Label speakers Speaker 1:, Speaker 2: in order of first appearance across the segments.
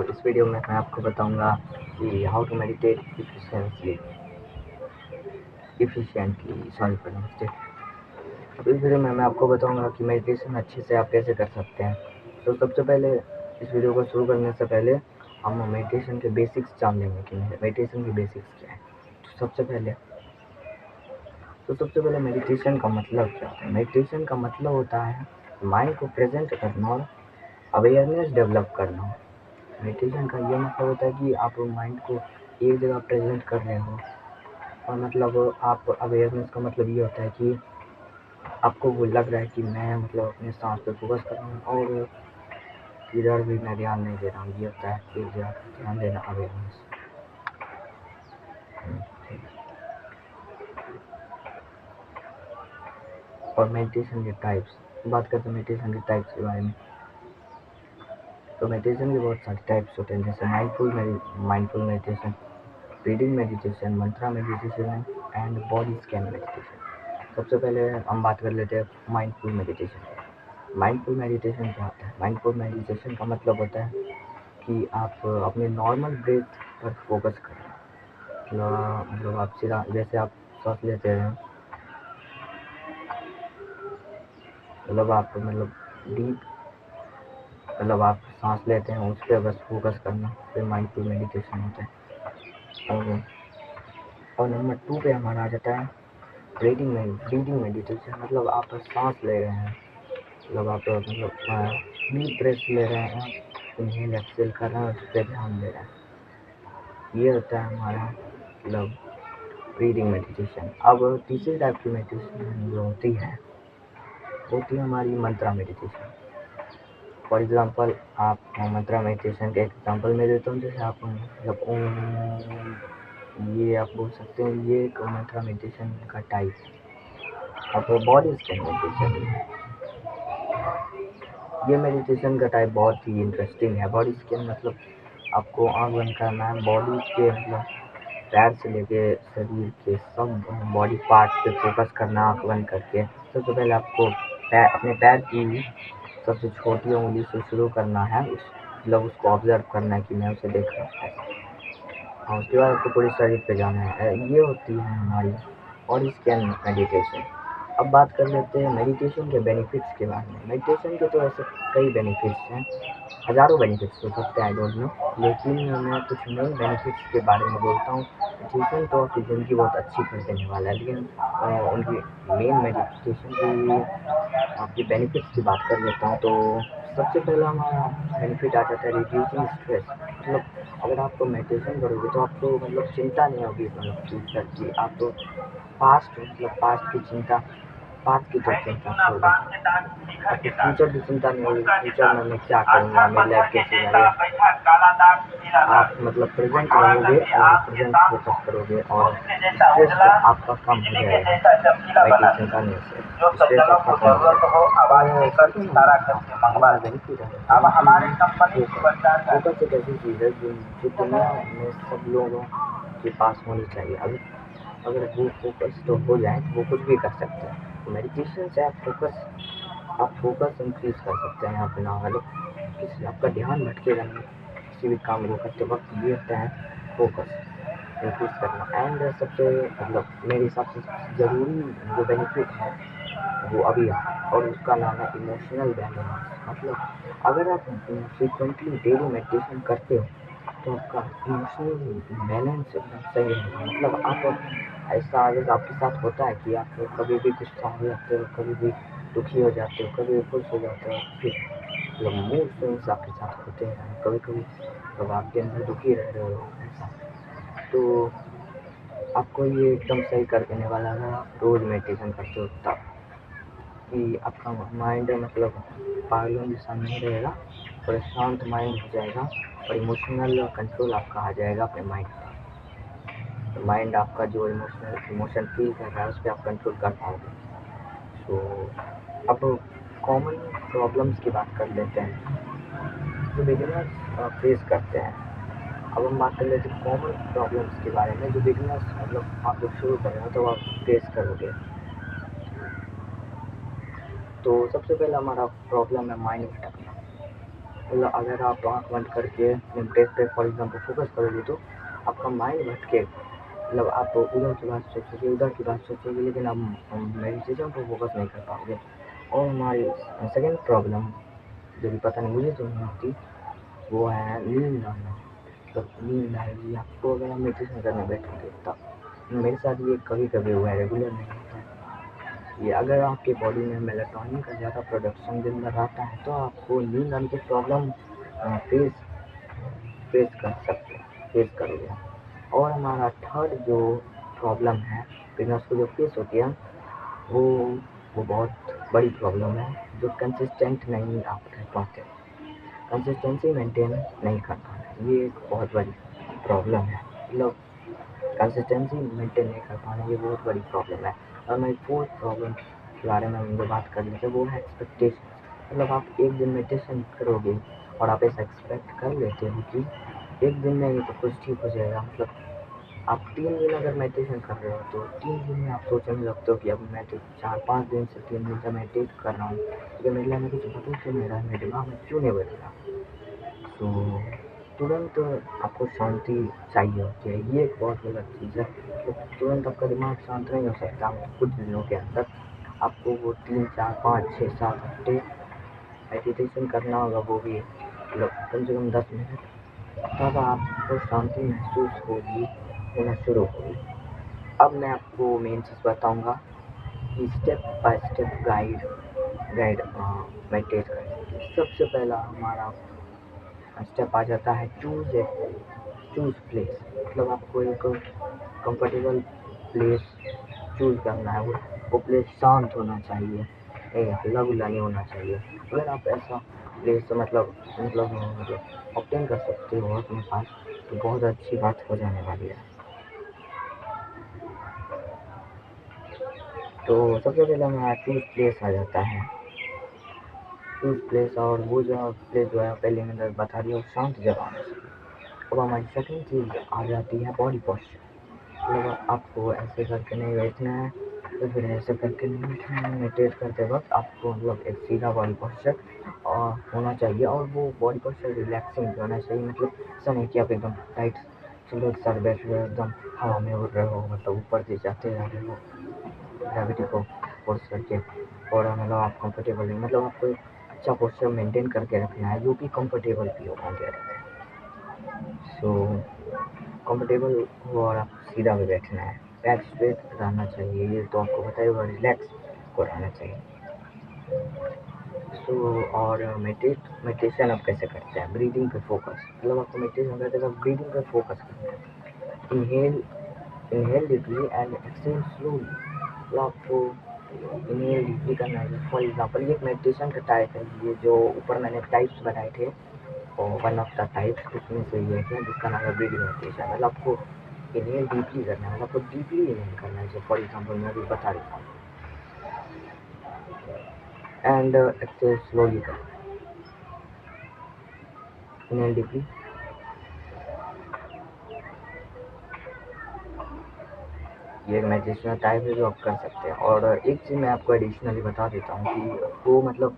Speaker 1: इस वीडियो में मैं आपको बताऊंगा कि how to meditate efficiently sorry for mistake. अब इस वीडियो में मैं आपको बताऊंगा कि मेडिटेशन अच्छे से आप कैसे कर सकते हैं। तो सबसे पहले इस वीडियो को शुरू करने से पहले हम मेडिटेशन के बेसिक्स जान लेंगे कि मेडिटेशन के बेसिक्स क्या है। तो सबसे पहले मेडिटेशन का मतलब क्या होता है। मेडिटेशन का मतलब होता है माइंड को प्रेजेंट करना और अवेयरनेस डेवलप करना। मेडिटेशन का ये मतलब होता है कि आप माइंड को एक जगह प्रेजेंट कर रहे हो, और मतलब आप अवेयरनेस का मतलब ये होता है कि आपको वो लग रहा है कि मैं मतलब अपने सांस पे फोकस कर रहा हूँ और इधर भी मैं ध्यान नहीं दे रहा हूँ। ये होता है एक जगह ध्यान देना, अवेयरनेस। और मेडिटेशन के टाइप्स, बात करते हैं मेडिटेशन के टाइप्स के बारे में। तो मेडिटेशन के बहुत सारे टाइप्स होते हैं, जैसे mindful meditation, reading meditation, Mantra meditation and body scan meditation. सबसे पहले हम बात कर लेते हैं माइंडफुल मेडिटेशन। माइंडफुल मेडिटेशन क्या होता है। माइंडफुल मेडिटेशन का मतलब होता है कि आप अपने नॉर्मल ब्रेथ पर फोकस करें। मतलब आप सीधा जैसे आप सांस लेते हैं, आप सांस लेते हैं उस पर बस फोकस करना, फिर माइंडफुल मेडिटेशन होता है। और नंबर 2 पे हमारा आ जाता है ब्रीदिंग मेडिटेशन। मतलब आप सांस ले रहे हैं, आप डीप ब्रेथ ले रहे हैं, इनहेल एक्सेल कर रहे हैं, उस पर ध्यान दे रहे हैं। ये होता है हमारा ब्रीदिंग मेडिटेशन। अब तीसरी टाइप की मेडिटेशन जो होती है हमारी मंत्रा मेडिटेशन। फॉर एग्जाम्पल आप मंत्रा मेडिटेशन के एग्जाम्पल में देता हूँ। जैसे आप ये आप बोल सकते हैं, ये एक मंत्रा मेडिटेशन का टाइप है। अब बॉडी स्कैन मेडिटेशन, ये मेडिटेशन का टाइप बहुत ही इंटरेस्टिंग है। बॉडी स्कैन मतलब आपको आँख बंद करना है, बॉडी के पैर से लेके शरीर के सब बॉडी पार्ट पे फोकस करना आँख बंद करके। सबसे पहले आपको अपने पैर की सबसे छोटी उंगली से शुरू करना है, उसको ऑब्जर्व करना है कि मैं उसे देख रहा हूँ। और उसके बाद आपको पूरे शरीर पे जाना है। ये होती है हमारी बॉडी स्कैन मेडिटेशन। अब बात कर लेते हैं मेडिटेशन के बेनिफिट्स के बारे में। मेडिटेशन के तो ऐसे कई बेनिफिट्स हैं, हज़ारों बेनिफिट्स हो सकते हैं, आई डोंट नो, लेकिन मैं कुछ मेन बेनिफिट्स के बारे में बोलता हूँ। मेडिटेशन तो आपकी ज़िंदगी बहुत अच्छी कर देने वाला है, लेकिन उनकी मेन मेडिटेशन की आपके बेनिफिट्स की बात कर लेता हूँ। तो सबसे पहला हमारा बेनिफिट आ जाता है रिड्यूसिंग स्ट्रेस। मतलब अगर आप मेडिटेशन करोगे तो आपको चिंता नहीं होगी फ्यूचर की। आप पास्ट की चिंता, पास्ट की जो चिंता छोड़ आपको फ्यूचर की चिंता नहीं होगी, फ्यूचर में मैं क्या करूँगा, मेरी लाइफ कैसे जाएगी। आप प्रेजेंट रहोगे और प्रेजेंट फोकस करोगे और स्ट्रेस आपका कम हो जाएगा मेडिटेशन करने से। स्ट्रेस आपका कम हो जाएगा। बेनिफिट है फोकस एक ऐसी चीज़ है जो दुनिया में सब लोगों के पास होनी चाहिए। अगर वो फोकस तो हो जाए तो वो कुछ भी कर सकते हैं। तो मेडिटेशन से आप फोकस इंक्रीज कर सकते हैं अपना। किसी आपका ध्यान भटकेगा नहीं किसी भी काम को करते वक्त। ये होता है फोकस इंक्रीज करना। एंड सबसे मेरे हिसाब से सबसे ज़रूरी जो बेनिफिट है वो अभी है, और उसका नाम है इमोशनल बैलेंस। अगर आप फ्रिक्वेंटली डेली मेडिटेशन करते हो तो आपका इमोशनल बैलेंस एकदम सही रहेगा। आप ऐसा अगर आपके साथ होता है कि आप कभी भी गुस्सा हो जाते हो, कभी भी दुखी हो जाते हो, कभी भी खुश हो जाते हो, फिर मूड स्विंग्स आपके साथ होते हैं, कभी कभी आपके अंदर दुखी रह रहे हो ऐसा, तो आपको ये एकदम सही कर देने वाला है रोज़ मेडिटेशन करते हो तब, कि आपका माइंड पागलों जैसा नहीं रहेगा और शांत माइंड हो जाएगा और इमोशनल कंट्रोल आपका आ जाएगा अपने माइंड पर। तो माइंड आपका जो इमोशन फील कर रहा है उस पर आप कंट्रोल कर पाओगे। तो अब कॉमन प्रॉब्लम्स की बात कर लेते हैं जो बिगिनर्स फेस करते हैं। अब हम बात कर लेते हैं कॉमन प्रॉब्लम्स के बारे में जो बिगिनर्स आप लोग शुरू कर रहे हो तो आप फेस करोगे। तो सबसे पहला हमारा प्रॉब्लम है माइंड भटकना। मतलब अगर आप आँख बंद करके टेस्ट पे फॉर एग्जाम्पल फोकस करोगे तो आपका माइंड भटके, मतलब आप उधर की बात सोचोगे लेकिन आप मेडिटेशन पर फोकस नहीं कर पाओगे। और हमारी सेकेंड प्रॉब्लम जो भी पता नहीं मुझे तो नहीं होती, वो है नींद आना। तो नींद आएगी आपको अगर आप मेडिटेशन करने बैठोगे तब। मेरे साथ ये कभी कभी हुआ है, रेगुलर नहीं होता है ये। अगर आपके बॉडी में मेलाटोनिन का ज़्यादा प्रोडक्शन दिन भर आता है तो आपको नींद आने की प्रॉब्लम फेस फेस करोगे। और हमारा थर्ड जो प्रॉब्लम है बिजनेस को जो फेस होती है वो वो बहुत बड़ी प्रॉब्लम है, जो कंसिस्टेंट नहीं आप रह पाते, कंसिस्टेंसी मेंटेन नहीं कर पाना, ये एक बहुत बड़ी प्रॉब्लम है। मतलब कंसिस्टेंसी मेंटेन नहीं कर पाना ये बहुत बड़ी प्रॉब्लम है। और मैं फोर्थ प्रॉब्लम के बारे में मुझे बात कर लेते वो है एक्सपेक्टेशन। मतलब आप एक दिन मेडिटेशन करोगे और आप ऐसा एक्सपेक्ट कर लेते हो कि एक दिन में ये तो कुछ ठीक हो जाएगा। मतलब आप 3 दिन अगर मेडिटेशन कर रहे हो तो 3 दिन में आप सोचने लगते हो कि अब मैं तो 4-5 दिन से 3 दिन से मेडिटेट कर रहा हूँ, लेकिन मेरे लिए में कुछ बदल क्यों नहीं रहा है, मेरे दिमाग में क्यों नहीं बदल रहा। तो तुरंत आपको शांति चाहिए होती है, ये एक बहुत गलत चीज़ है। तो तुरंत आपका दिमाग शांत नहीं हो सकता, कुछ दिनों के अंदर आपको वो 3-4-5-6-7 हफ्ते मेडिटेशन करना होगा, वो भी मतलब कम से कम 10 मिनट, तब आपको शांति महसूस होना शुरू होगी। अब मैं आपको मेन चीज़ बताऊंगा कि step by step guide meditate करने की। सबसे पहला हमारा स्टेप आ जाता है चूज प्लेस। मतलब आपको एक कंफर्टेबल प्लेस चूज करना है, वो प्लेस शांत होना चाहिए, हल्ला गुल्ला नहीं होना चाहिए। अगर आप ऐसा प्लेस ऑब्टेन कर सकते हो अपने पास तो बहुत अच्छी बात हो जाने वाली है। तो सबसे पहले हमारा चूज प्लेस आ जाता है, चूज प्लेस, और वो जो प्लेस जो है पहले मैंने बता दिया वो शांत जगह होना चाहिए। अब हमारी सेकंड चीज़ आ जाती है बॉडी पोस्चर। मतलब आपको ऐसे करके नहीं बैठना है, तो फिर ऐसे करके नहीं बैठना है। मेडिटेट करते वक्त आपको मतलब एक सीधा बॉडी पोस्चर होना चाहिए, और वो बॉडी पोस्चर रिलैक्सिंग होना चाहिए। मतलब ऐसा नहीं कि आप एकदम टाइट सुबह के साथ बैठ रहे हो, एकदम हवा में उड़ रहे हो, मतलब ऊपर से जाते जा रहे हो ग्रेविटी को फोर्स करके, और मतलब आप कंफर्टेबल नहीं, मतलब आपको एक अच्छा पोस्चर मेंटेन करके रखना है जो कि कंफर्टेबल भी हो वगैरह में। सो कंफर्टेबल हो और आप सीधा में बैठना है, बैक स्ट्रेट रहना चाहिए, ये तो आपको पता ही होगा, रिलैक्स को रहना चाहिए। और मेडिटेशन आप कैसे करते हैं, ब्रीदिंग पे फोकस। मतलब आपको मेडिटेशन करते वक्त ब्रीदिंग पे फोकस करना है। Inhale deeply and exhale slowly. मतलब आपको इनहेल डीपली करना है। फॉर एग्जाम्पल ये एक मेडिटेशन का टाइप है, ये जो ऊपर मैंने टाइप्स बनाए थे और वन ऑफ द टाइप्स उसमें से ये है जिसका नाम है ब्रीदिंग मेडिटेशन। मतलब आपको इनहेल डीपली करना है, मतलब आपको डीपली इनहेल करना है, जो फॉर एग्जाम्पल मैं अभी बता देता हूँ, एंड एक्सहेल स्लोली करना है। इनहेल डीपली, ये एक मेडिटेशन टाइप है जो आप कर सकते हैं। और एक चीज़ मैं आपको एडिशनली बता देता हूँ कि आपको मतलब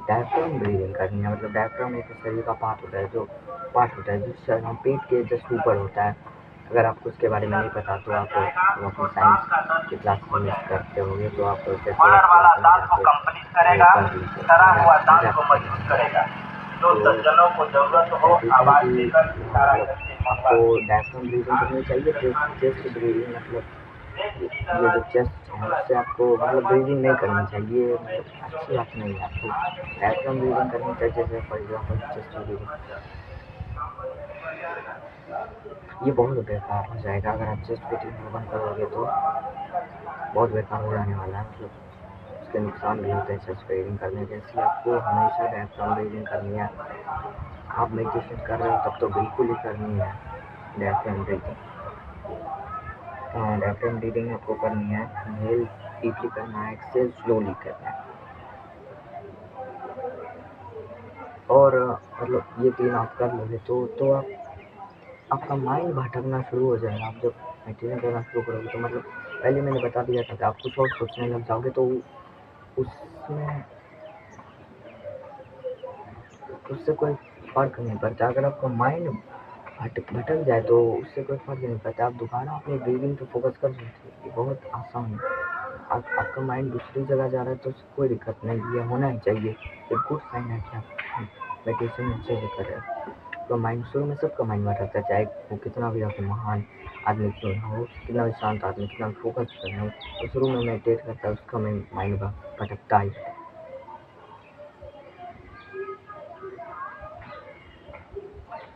Speaker 1: डायफ्राम ब्रीदिंग करनी है। मतलब डायफ्राम एक शरीर का पार्ट होता है जो पेट के जस्ट ऊपर होता है। अगर आपको उसके बारे में नहीं पता तो आप अपनी साइंस की क्लास में मिस करते होंगे, तो आप जैसे
Speaker 2: ऑनर वाला
Speaker 1: क्लास में
Speaker 2: दान को
Speaker 1: जाके
Speaker 2: कंप्लीट करेगा,
Speaker 1: कर लीजिए,
Speaker 2: डरा हुआ दान
Speaker 1: मजाक
Speaker 2: को
Speaker 1: कर रहा
Speaker 2: मजबूत
Speaker 1: हूँ।
Speaker 2: करेगा। जो
Speaker 1: तो
Speaker 2: सज्जनों को जरूरत हो आवाज
Speaker 1: बेसिकली
Speaker 2: देकर इशारा
Speaker 1: मतलब
Speaker 2: करके
Speaker 1: आपको
Speaker 2: मंगवा
Speaker 1: डायफ्राम ब्रीदिंग करनी चाहिए। चेस्ट ब्रीदिंग, मतलब ये जो चेस्ट है उससे आपको मतलब ब्रीदिंग नहीं करनी चाहिए, मतलब अच्छी बात नहीं है। आपको डायफ्राम ब्रीदिंग करनी चाहिए, जैसे फॉर एग्जाम्पल चेस्ट ब्रीदिंग। ये बहुत बेकार हो जाएगा अगर आप चेस्ट ब्रीदिंग बंद करोगे तो बहुत बेकार हो जाने वाला है। मतलब उसके नुकसान भी होते हैं चेस्ट ब्रीदिंग करने के, इसलिए आपको हमेशा डायफ्राम ब्रीदिंग करनी है। आप मेडिटेशन कर रहे हो तब तो बिल्कुल ही करनी है डायफ्राम ब्रीदिंग। डायफ्राम ब्रीदिंग आपको करनी है, इनहेल डीपली करना है, एक्सहेल स्लोली करना है। और मतलब ये 3 आप कर लोगे तो आपका माइंड भटकना शुरू हो जाएगा। आप जब मेडिटेशन करना शुरू करोगे तो मतलब पहले मैंने बता दिया था कि आप कुछ और सोचने लग जाओगे, तो उसमें उससे कोई फ़र्क नहीं पड़ता। अगर आपका माइंड भटक जाए तो उससे कोई फ़र्क नहीं पड़ता। आप दोबारा अपनी ब्रीदिंग पे फ़ोकस कर सकते हो। ये बहुत आसान है। आपका माइंड दूसरी जगह जा रहा है तो उससे कोई दिक्कत नहीं, ये होना ही चाहिए। एक गुड साइन है कि आप मेडिटेशन अच्छे से कर रहे हो। तो माइंड शुरू में सबका माइंड भटकता है, चाहे वो कितना भी आपको महान आदमी क्यों ना हो, कितना भी शांत आदमी, कितना भी फ़ोकस करना हो, तो शुरू में मेडिटेट करता है उसका माइंड भटकता ही है।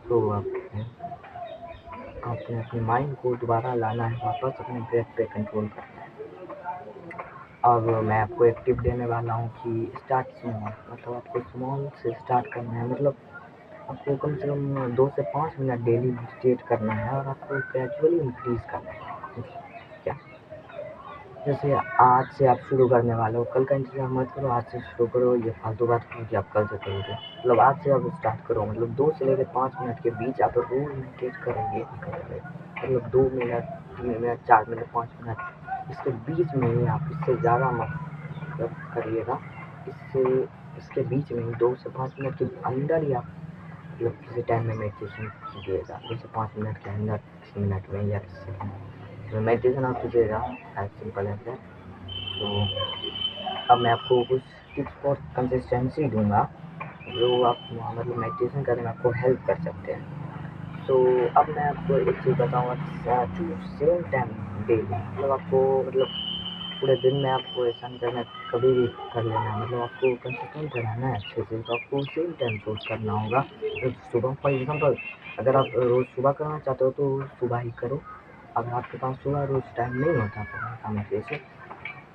Speaker 1: तो आपने अपने माइंड को दोबारा लाना है, वापस अपने ब्रेथ पे कंट्रोल करना है। अब मैं आपको एक टिप देने वाला हूँ कि स्टार्ट स्मॉल, मतलब आपको स्मॉल से स्टार्ट करना है। मतलब आपको कम से कम 2 से 5 मिनट डेली मेडिटेट करना है और आपको ग्रेजुअली इंक्रीज़ करना है। क्या? जैसे आज से आप शुरू करने वाले हो, कल का इंतज़ार मत करो, आज से शुरू करो। ये फालतू बात करो कि आप कल से करोगे। मतलब आज से आप स्टार्ट करो, मतलब 2 से लेकर 5 मिनट के बीच आप रोज़ मेडिटेट करोगे ही करोगे। मतलब 2 मिनट, 3 मिनट, 4 मिनट, 5 मिनट, इसके बीच में ही आप, इससे ज़्यादा मत मतलब करिएगा। इसके बीच में ही 2 से 5 मिनट के अंदर ही आप मतलब किसी टाइम में मेडिटेशन कीजिएगा। 2 से 5 मिनट के अंदर, किसी मिनट में या किसी सेकंड में तो मेडिटेशन आप कीजिएगा। As simple as that. तो अब मैं आपको कुछ टिप्स फॉर कंसिस्टेंसी दूंगा जो आप मतलब मेडिटेशन करने में आपको हेल्प कर सकते हैं। तो अब मैं आपको एक चीज़ बताऊंगा, चूज सेम टाइम डेली। मतलब आपको मतलब पूरे दिन में आपको ऐसा नहीं करना, कभी भी कर लेना है। मतलब आपको कंसिस्टेंट रहना है अच्छे से, तो आपको सेम टाइम चूज करना होगा। तो सुबह फॉर एग्जाम्पल, अगर आप रोज़ सुबह करना चाहते हो तो सुबह ही करो। अगर आपके पास सुबह रोज़ टाइम नहीं होता पढ़ने का मेडिटेशन,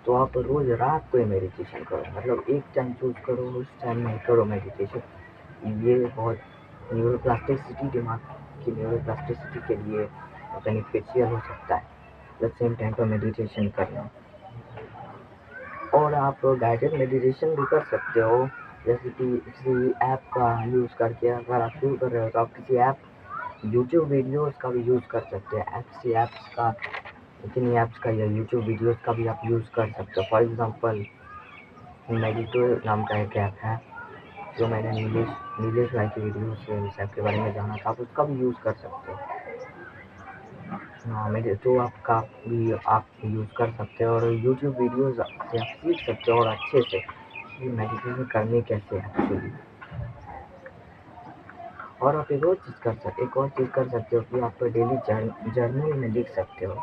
Speaker 1: तो आप रोज़ रात को ही मेडिटेशन करो। मतलब एक टाइम चूज करो, उस टाइम में करो मेडिटेशन। ये बहुत न्यूरोप्लास्टिसिटी, दिमाग की न्यूरोप्लास्टिसिटी के लिए बेनिफिशियल हो सकता है। मतलब सेम टाइम पर मेडिटेशन करना। और आप गाइडेड मेडिटेशन भी कर सकते हो, जैसे कि किसी ऐप का यूज़ करके। अगर आप शुरू कर रहे हो तो आप किसी ऐप, यूट्यूब वीडियोस का भी यूज़ कर सकते हैं। किसी ऐप्स का, किन्हीं ऐप्स का या यूट्यूब वीडियोस का भी आप यूज़ कर सकते हो। फॉर एग्जांपल, मेडिटो नाम का एक ऐप है जो मैंने नीलेश भाई की वीडियो से इस ऐप के बारे में जाना था, आप उसका भी यूज़ कर सकते हो। हाँ, मेडिटो आपका भी आप यूज़ कर सकते हो और यूट्यूब वीडियोस से आप सीख सकते हो और अच्छे से कि मेडिटेशन करनी कैसे है एक्चुअली। और आप एक और चीज़ कर सकते हो कि आप डेली जर्नल में लिख सकते हो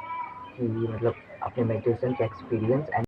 Speaker 1: कि मतलब अपने मेडिटेशन के एक्सपीरियंस एंड